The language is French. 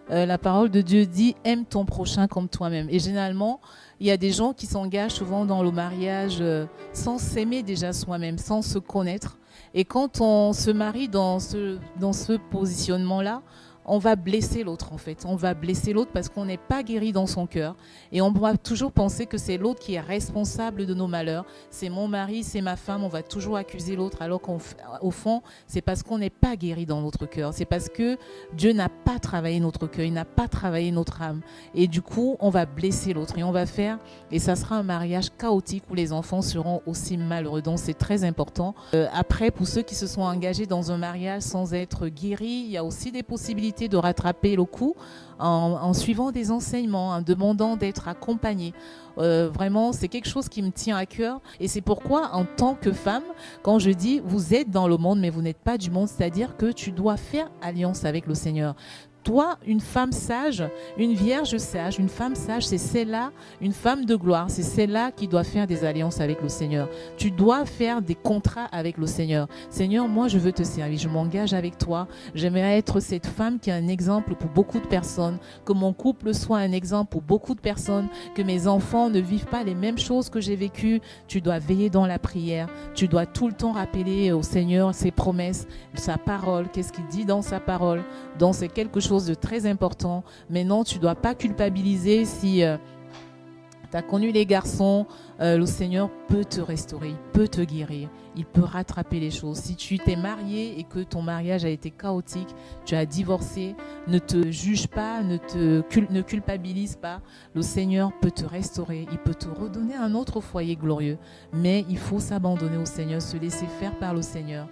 La parole de Dieu dit aime ton prochain comme toi-même. Et généralement, il y a des gens qui s'engagent souvent dans le mariage sans s'aimer déjà soi-même, sans se connaître. Et quand on se marie dans ce positionnement-là, on va blesser l'autre en fait. On va blesser l'autre parce qu'on n'est pas guéri dans son cœur. Et on va toujours penser que c'est l'autre qui est responsable de nos malheurs. C'est mon mari, c'est ma femme. On va toujours accuser l'autre alors qu'au fond, c'est parce qu'on n'est pas guéri dans notre cœur. C'est parce que Dieu n'a pas travaillé notre cœur, il n'a pas travaillé notre âme. Et du coup, on va blesser l'autre et on va faire, et ça sera un mariage chaotique où les enfants seront aussi malheureux. Donc c'est très important. Après, pour ceux qui se sont engagés dans un mariage sans être guéris, il y a aussi des possibilités de rattraper le coup en suivant des enseignements, en demandant d'être accompagné. Vraiment, c'est quelque chose qui me tient à cœur et c'est pourquoi en tant que femme, quand je dis vous êtes dans le monde mais vous n'êtes pas du monde, c'est-à-dire que tu dois faire alliance avec le Seigneur. Toi, une femme sage, une vierge sage, une femme sage, c'est celle-là, une femme de gloire, c'est celle-là qui doit faire des alliances avec le Seigneur. Tu dois faire des contrats avec le Seigneur. Seigneur, moi, je veux te servir, je m'engage avec toi. J'aimerais être cette femme qui est un exemple pour beaucoup de personnes, que mon couple soit un exemple pour beaucoup de personnes, que mes enfants ne vivent pas les mêmes choses que j'ai vécues. Tu dois veiller dans la prière, tu dois tout le temps rappeler au Seigneur ses promesses, sa parole, qu'est-ce qu'il dit dans sa parole. Donc, c'est quelque chose de très important. Mais non, tu ne dois pas culpabiliser si tu as connu les garçons. Le Seigneur peut te restaurer, il peut te guérir, il peut rattraper les choses. Si tu t'es marié et que ton mariage a été chaotique, tu as divorcé, ne te juge pas, ne culpabilise pas. Le Seigneur peut te restaurer, il peut te redonner un autre foyer glorieux. Mais il faut s'abandonner au Seigneur, se laisser faire par le Seigneur.